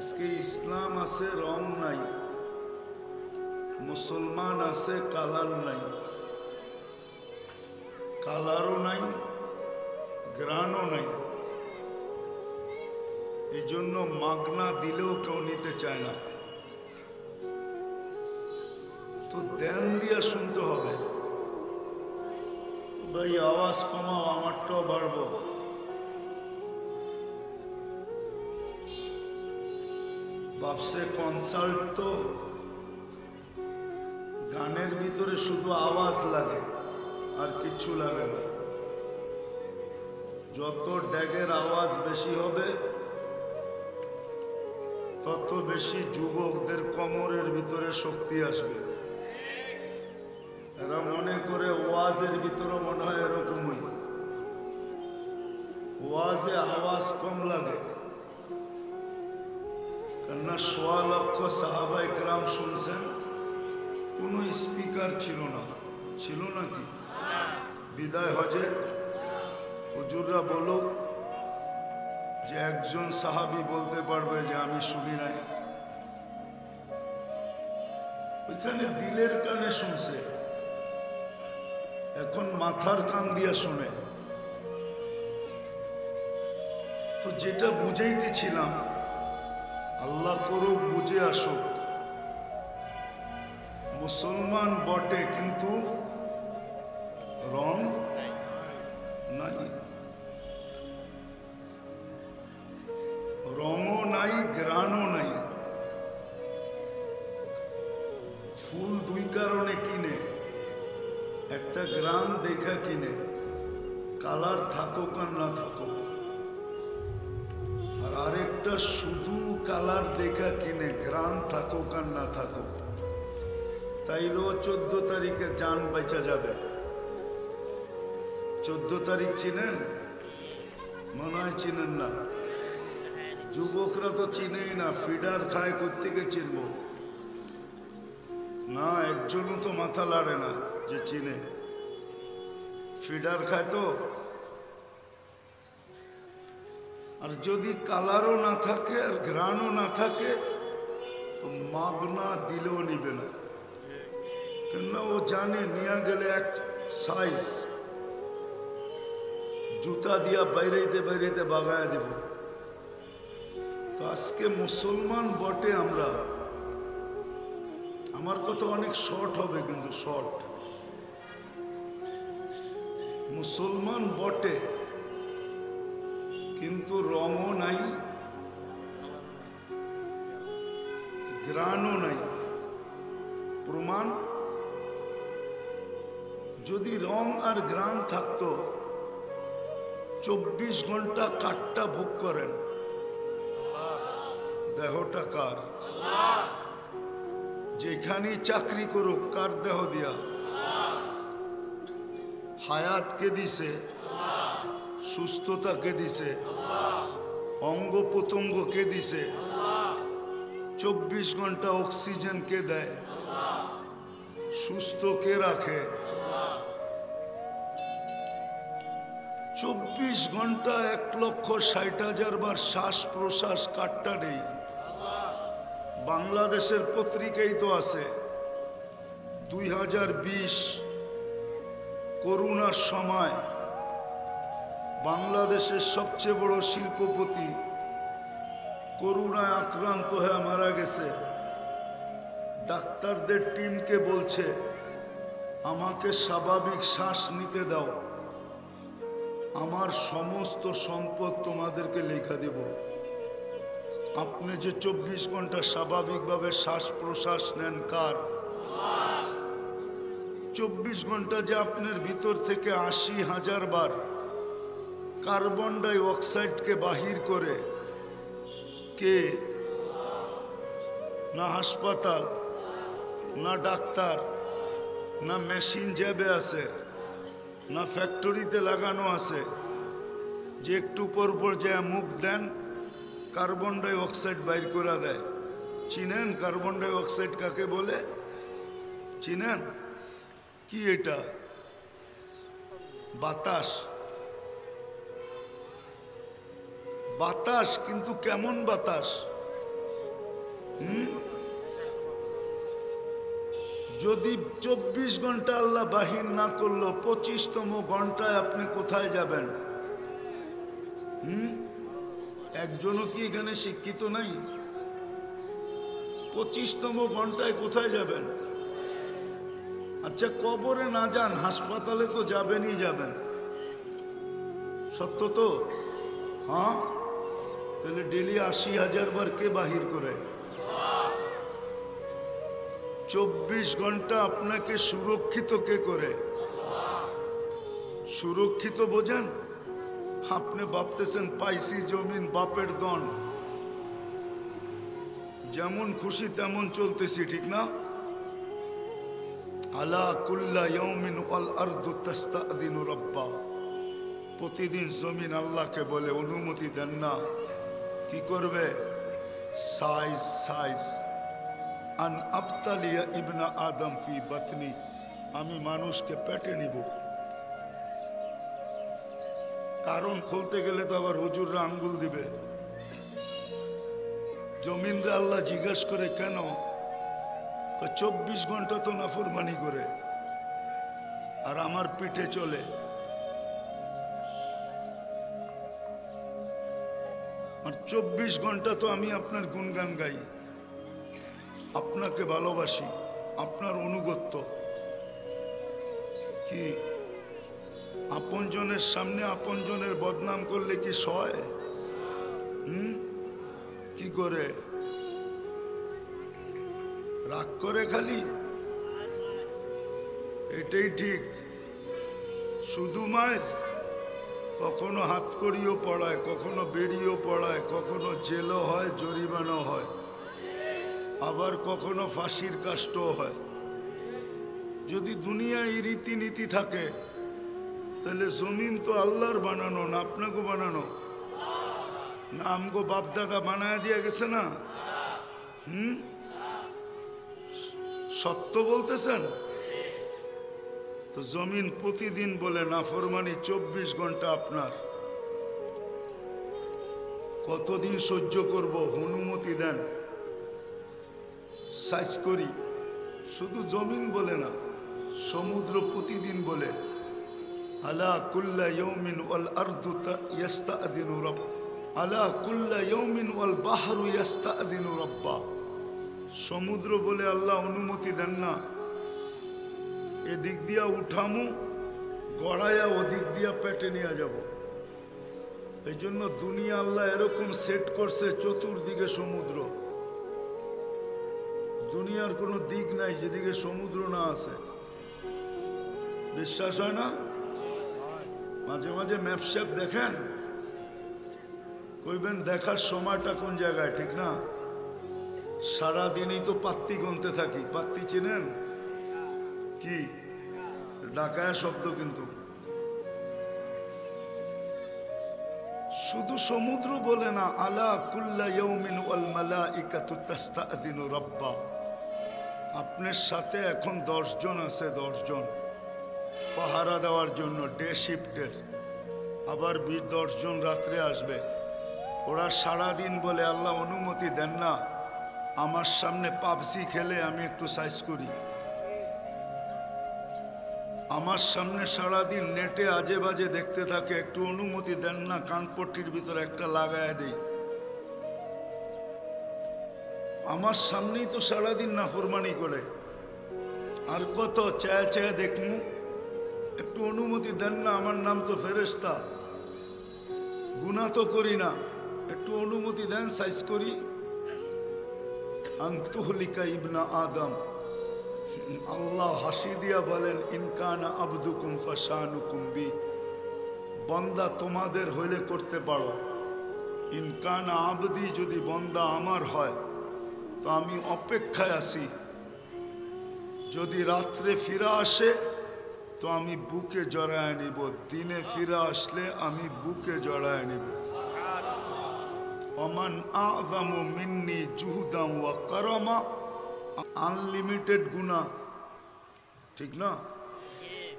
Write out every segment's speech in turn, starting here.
আজকে ইসলাম আছে রং নাই, মুসলমান আছে কালার নাই, কালারও নাই, গ্রানও নাই। এই জন্য মাগনা দিলেও কেউ নিতে চায় না, তো ধ্যান দিয়া শুনতে হবে। ভাই আওয়াজ কমাও, আমারটাও বাড়বো। ভাবছে কনসার্ট তো গানের ভিতরে শুধু আওয়াজ লাগে আর কিচ্ছু লাগে না। যত ড্যাগের আওয়াজ বেশি হবে তত বেশি যুবকদের কোমরের ভিতরে শক্তি আসবে। এরা মনে করে ওয়াজের ভিতরে মনে হয় এরকমই, ওয়াজে আওয়াজ কম লাগে। কেননা ১.৫ লক্ষ সাহাবা ইকরাম শুনছেন, কোনো স্পিকার ছিল না। ছিল নাকি? বিদায় হজে হুজুররা বলুক যে একজন সাহাবী বলতে পারবে যে আমি শুনি নাই। ওইখানে দিলের কানে শুনছে, এখন মাথার কান দিয়া শুনে। তো যেটা বুঝাইতেছিলাম, আল্লাহ করুক বুঝে আসুক। মুসলমান বটে কিন্তু রং নাই, রঙও নাই, গ্রানও নাই। ফুল দুই কারণে কিনে, একটা গ্রান দেখা কিনে, কালার থাকুক আর না থাকুক। আর আরেকটা শুধু কালার দেখা কিনে, গ্রান থাকুক আর না থাকুক। তাইলেও 14 তারিখে জান বেঁচে যাবে। 14 তারিখ চিনেন? মনে হয় চিনেন না। যুবকরা তো চিনেই না, ফিডার খায় কোত্থেকে চিনব? না, একজনও তো মাথা লাড়ে না যে চিনে। ফিডার খায় তো। আর যদি কালারও না থাকে আর ঘ্রাণও না থাকে তো মাগনা দিলেও নিবে না। কেননা ও জানে নিয়ে গেলে এক সাইজ জুতা দিয়া বাইরেতে বাইরেতে বাগায় দেব। তো আজকে মুসলমান বটে আমরা, আমার কথা অনেক শর্ট হবে কিন্তু শর্ট। মুসলমান বটে কিন্তু রঙও নাই, গ্রানও নাই। প্রমাণ, যদি রং আর গ্রান থাকতো 24 ঘন্টা কাঠটা ভোগ করেন, দেহটা কার? যেখানেই চাকরি করুক কার দেহ দিয়া? হায়াত কে দিছে? সুস্থতা কে দিছে? অঙ্গ প্রত্যঙ্গ কে দিছে? 24 ঘন্টা অক্সিজেন কে দেয়? সুস্থ কে রাখে? 24 ঘন্টা 1,60,000 বার শ্বাস প্রশ্বাস কাটটা নেই। বাংলাদেশের পত্রিকাই তো আছে 2020 করোনার সময় বাংলাদেশের সবচেয়ে বড় শিল্পপতি করোনায় আক্রান্ত হয়ে মারা গেছে। ডাক্তারদের টিমকে বলছে আমাকে স্বাভাবিক শ্বাস নিতে দাও, আমার সমস্ত সম্পদ তোমাদেরকে লেখা দেব। আপনি যে 24 ঘন্টা স্বাভাবিকভাবে শ্বাস প্রশ্বাস নেন কার? 24 ঘন্টা যে আপনার ভিতর থেকে 80,000 বার কার্বন ডাই অক্সাইডকে বাহির করে কে? না হাসপাতাল, না ডাক্তার, না মেশিন জ্যাবে আছে, না ফ্যাক্টরিতে লাগানো আছে যে একটু পর পর যে মুখ দেন কার্বন ডাই অক্সাইড বাইর করে দেয়। চিনেন কার্বন ডাই অক্সাইড কাকে বলে? চিনেন কি? এটা বাতাস। বাতাস কিন্তু কেমন বাতাস? যদি 24 ঘন্টা আল্লাহ বাহির না করলো, 25তম ঘন্টায় আপনি কোথায় যাবেন? একজনও কি এখানে শিক্ষিত নাই? 25তম ঘন্টায় কোথায় যাবেন? আচ্ছা, কবরে না যান, হাসপাতালে তো যাবেনই যাবেন, সত্য তো? হ্যাঁ, তাহলে ডেলি 80,000 বার কে বাহির করে? 24 ঘন্টা আপনাকে সুরক্ষিত কে করে? সুরক্ষিত বোঝেন? আপনি ভাবতেছেন পাইছি জমিন বাপের দন, যেমন খুশি তেমন চলতেছি, ঠিক না? আলা কুল্লা ইয়াউমিন ওয়াল আরদু তাস্তাযিনু রাব্বা। প্রতিদিন জমিন আল্লাহকে বলে, অনুমতি দেন না। কি করবে? সাইজ সাইজ আন আবতালিয়া ইবনা আদম ফি বাতনি, আমি মানুষকে পেটে নিব। কারণ খুলতে গেলে তো আবার হুজুররা আঙ্গুল দিবে। জমিনরে আল্লাহ জিজ্ঞাসা করে, কেন? 24 ঘন্টা তো নাফরমানি করে আর আমার পিঠে চলে। আর 24 ঘন্টা তো আমি আপনার গুণগান গাই, আপনাকে ভালোবাসি, আপনার অনুগত্য। কি আপনজনের সামনে আপনজনের বদনাম করলে কি সয়? কি করে? রাগ করে খালি? এটাই ঠিক। শুধু মায়ের, কখনো হাত কড়িও পড়ায়, কখনো বেরিয়েও পড়ায়, কখনো জেলও হয়, জরিমানা হয়, আবার কখনো ফাঁসির কাষ্টও হয়। যদি দুনিয়ায় এই রীতিনীতি থাকে, তাহলে জমিন তো আল্লাহর বানানো না আপনাকে বানানো? না আমগো বাপদাদা বানায় দিয়ে গেছে না? সত্য বলতেছেন তো? জমিন প্রতিদিন বলে নাফরমানি 24 ঘন্টা আপনার। কতদিন সহ্য করব? অনুমতি দেন, সাইজ করি। শুধু জমিন বলে না, সমুদ্র প্রতিদিন বলে, আলা কুল্লা ইয়াউমিন ওয়াল আরদু ইয়াস্তাযিনু রাব, আলা কুল্লা ইয়াউমিন ওয়াল বাহরু ইয়াস্তাযিনু রাব্বা। সমুদ্র বলে, আল্লাহ অনুমতি দেন না, এদিক দিয়া উঠামু, গড়াইয়া ওদিক দিয়া পেটে নিয়ে যাব। এই জন্য দুনিয়া আল্লাহ এরকম সেট করছে, চতুর্দিকে সমুদ্র। দুনিয়ার কোনো দিক নাই যেদিকে সমুদ্র না আছে। বিশ্বাস হয় না? মাঝে মাঝে ম্যাপস্যাপ দেখেন, কইবেন দেখার সময়টা কোন জায়গায়, ঠিক না? সারাদিনই তো পাত্তি গুনতে থাকি। পাত্তি চেনেন? কি ডাকায়া শব্দ, কিন্তু শুধু সমুদ্র বলে না, আলা কুল্লা ইয়াউমিন ওয়াল মালাইকাতু তাস্তাযিনু রাব্বা। আপনার সাথে এখন 10 জন আছে, 10 জন পাহারা দেওয়ার জন্য, ডে শিফটের। আবার 10 জন রাত্রে আসবে। ওরা সারাদিন বলে, আল্লাহ অনুমতি দেন না, আমার সামনে পাবজি খেলে আমি একটু সাইজ করি। আমার সামনে সারাদিন নেটে আজে বাজে দেখতে থাকে, একটু অনুমতি দেন না, কানপট্টির ভিতরে একটা লাগায় দেই। আমার সামনেই তো সারাদিন নাফরমানি করে। আর কত চায় চায় দেখমু, একটু অনুমতি দেন না, আমার নাম তো ফেরেশতা, গুনাহ তো করি না, একটু অনুমতি দেন, সাইজ করি। আনতুহলিকা ইবনা আদম, আল্লাহ হাসি দিয়া বলেন, ইনকানা আবদুকুম ফাশানুকুম বি। বন্দা তোমাদের হইলে করতে পারো, ইনকানা আবদি, যদি বন্দা আমার হয় তো আমি অপেক্ষায় আছি। যদি রাত্রে ফিরে আসে তো আমি বুকে জড়ায় নিব, দিনে ফিরে আসলে আমি বুকে জড়ায় নিব। ওমান আযামু মিন্নি জুহদাম ওয়া কারামা, আনলিমিটেড গুনাহ, ঠিক না?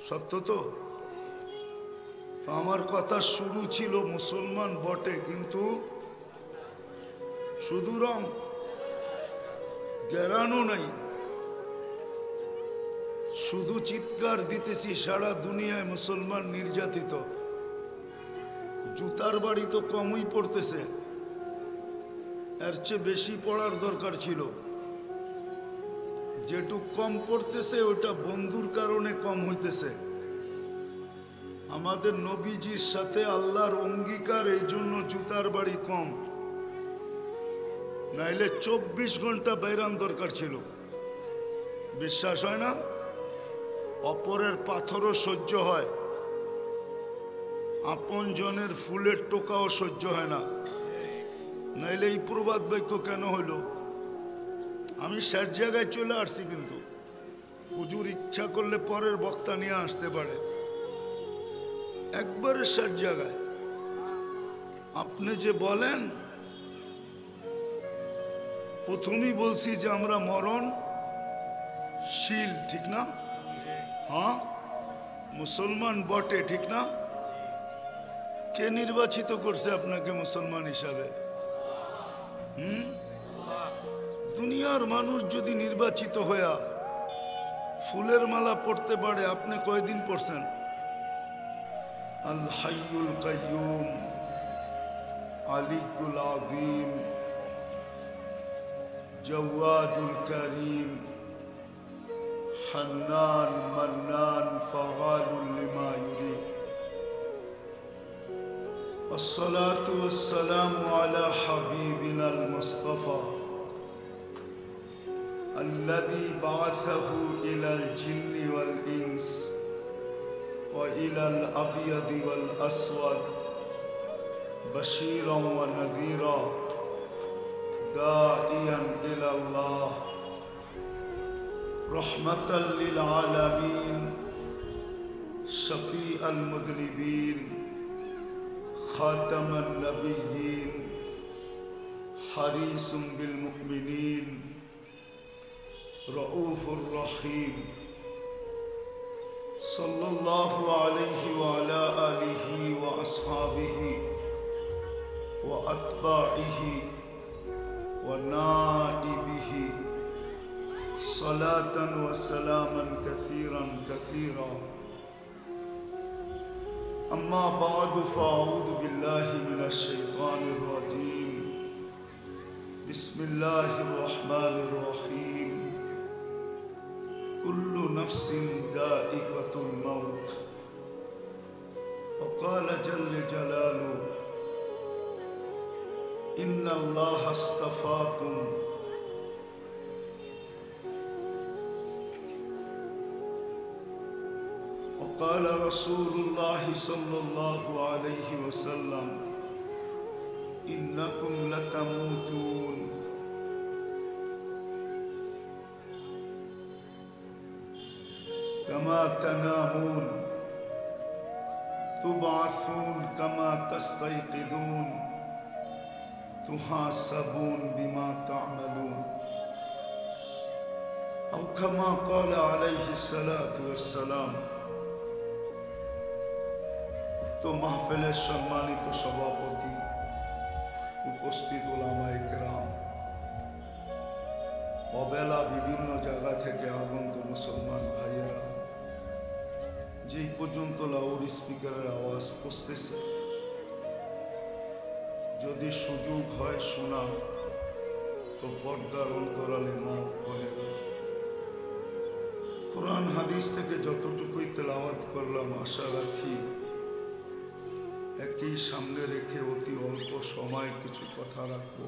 সত্য তো? আমার কথা শুরু ছিল মুসলমান বটে, কিন্তু শুধু রং জ্ঞানও নাই, শুধু চিৎকার দিতেছি সারা দুনিয়ায় মুসলমান নির্যাতিত। জুতার বাড়ি তো কমই পড়তেছে, এর চেয়ে বেশি পড়ার দরকার ছিল। যেটুক কম পড়তেছে ওটা বন্ধুর কারণে কম হইতেছে। আমাদের নবীজির সাথে আল্লাহর অঙ্গীকার, এই জন্য জুতার বাড়ি কম, নাইলে 24 ঘন্টা বাইরান দরকার ছিল। বিশ্বাস হয় না? অপরের পাথরও সহ্য হয়, আপন জনের ফুলের টোকাও সহ্য হয় না, নাইলে এই প্রবাদ বাক্য কেন হইল? আমি শেষ জায়গায় চলে আসছি, কিন্তু হুজুর ইচ্ছা করলে পরের বক্তা নিয়ে আসতে পারে। একবারে শেষ জায়গায় আপনি যে বলেন, প্রথমেই বলছি যে আমরা মরণশীল, ঠিক না? হ্যাঁ, মুসলমান বটে, ঠিক না? কে নির্বাচিত করছে আপনাকে মুসলমান হিসাবে? দুনিয়ার মানুষ যদি নির্বাচিত হইয়া ফুলের মালা পড়তে পারে, আপনি কয়দিন পড়ছেন? আল হাইয়ুল কাইয়ুম, আলিকুল আযীম, জওয়াদুল করিম, হান্নান মান্নান ফাআলুল লিমা ইউরিদ। والصلاة والسلام على حبيبنا المصطفى الذي بعثه إلى الجن والإنس وإلى الأبيض والأسود بشيرا ونذيرا داعيا إلى الله رحمة للعالمين شفيع المذنبين خاتم النبيين حريص بالمؤمنين رؤوف رحيم صلى الله عليه وعلى آله وأصحابه وأتباعه ونائبه صلاة وسلاما كثيرا كثيرا. أما بعد فأعوذ بالله من الشيطان الرجيم. بسم الله الرحمن الرحيم. كل نفس ذائقة الموت. وقال جل جلاله إن الله اصطفاكم وقال رسول الله صلى الله عليه وسلم إنكم لتموتون كما تنامون تبعثون كما تستيقظون تحاسبون بما تعملون أو كما قال عليه الصلاة والسلام. তো মাহফিলের সম্মানিত সভাপতি, উপস্থিত উলামায়ে কেরাম, অবেলা বিভিন্ন জায়গা থেকে আগন্ত মুসলমান ভাইয়েরা, যেই পর্যন্ত লাউড স্পিকারের আওয়াজ পৌঁছতেছে, যদি সুযোগ হয় শোনার, তো পর্দার অন্তরালে মা বোনেরা, কোরআন হাদিস থেকে যতটুকুই তেলাওয়াত করলাম, আশা রাখি একই সামনে রেখে অতি অল্প সময় কিছু কথা রাখব।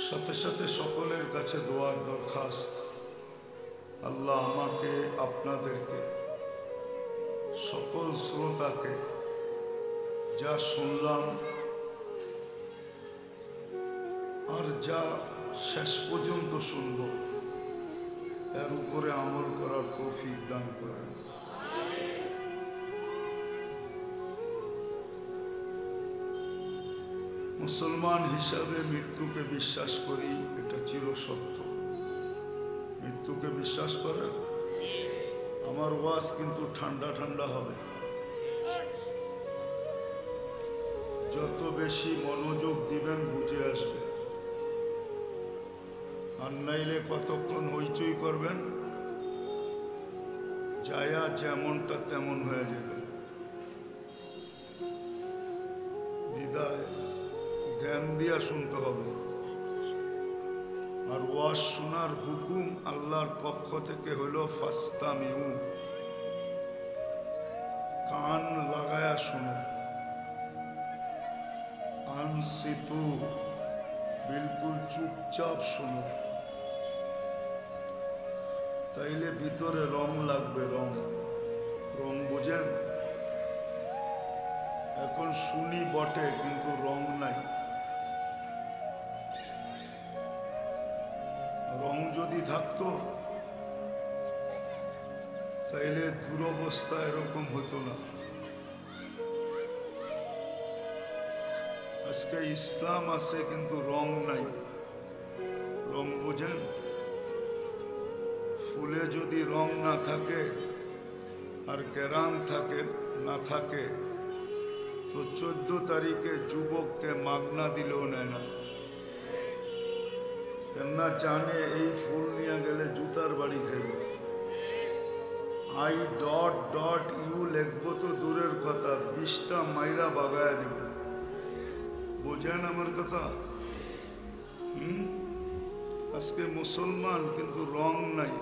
সাথে সাথে সকলের কাছে দোয়ার দরখাস্ত, আল্লাহ আমাকে, আপনাদেরকে, সকল শ্রোতাকে যা শুনলাম আর যা শেষ পর্যন্ত শুনব, এর উপরে আমল করার তৌফিক দান করেন। মুসলমান হিসাবে মৃত্যুকে বিশ্বাস করি, এটা চিরসত্য। মৃত্যুকে বিশ্বাস করেন? আমার ওয়াজ কিন্তু ঠান্ডা ঠান্ডা হবে। যত বেশি মনোযোগ দিবেন বুঝে আসবে, আর নাইলে কতক্ষণ হইচই করবেন, যায়া যেমনটা তেমন হয়ে যাবে। বিদায় ধ্যান দিয়া শুনতে হবে। আর ওয়াজ শোনার হুকুম আল্লাহর পক্ষ থেকে হলো ফাস্তামিউ, কান লাগায়া শুনো। আনসিতু, বিলকুল চুপচাপ শুনো, তাইলে ভিতরে রং লাগবে। রং রং বোঝেন? এখন শুনি বটে কিন্তু রং নাই। রং যদি থাকতো তাইলে দুরবস্থা এরকম হতো না। আজকে ইসলাম আছে কিন্তু রং নাই। রং বোঝেন? ফুলে যদি রং না থাকে আর গ্রাম থাকে না থাকে তো 14 তারিখে যুবককে মাগনা দিলেও নেয় না, কেননা জানে এই ফুল নিয়ে গেলে জুতার বাড়ি খাইব। আই ডট ডট ইউ লিখবো তো দূরের কথা, 20টা মাইরা বাগায় দেব। বোঝেন আমার কথা? আজকে মুসলমান কিন্তু রং নাই।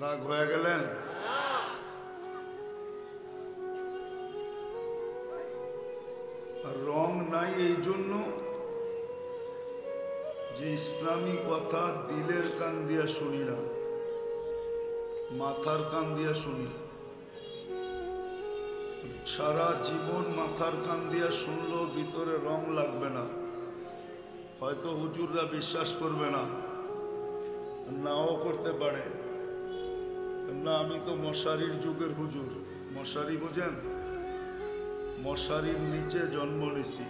রাগ হয়ে গেলেন? আর রং নাই এই জন্য যে ইসলামী কথা দিলের কান দিয়া শুনি না, মাথার কান দিয়া শুনি। সারা জীবন মাথার কান দিয়া শুনলেও ভিতরে রং লাগবে না। হয়তো হুজুররা বিশ্বাস করবে না, নাও করতে পারে। না, আমি তো মশারির যুগের হুজুর। মশারি বোঝেন? মশারির নিচে জন্ম নিছি,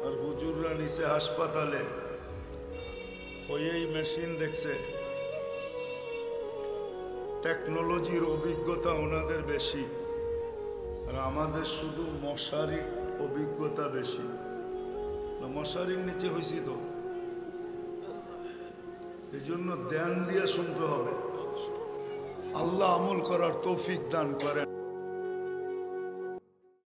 আর হুজুররা নিচে হাসপাতালে হয়েই মেশিন দেখছে। টেকনোলজির অভিজ্ঞতা ওনাদের বেশি, আর আমাদের শুধু মশারির অভিজ্ঞতা বেশি। মশারির নিচে হয়েছি তো, এই জন্য ধ্যান দিয়ে শুনতে হবে। আল্লাহ আমল করার তৌফিক দান করেন।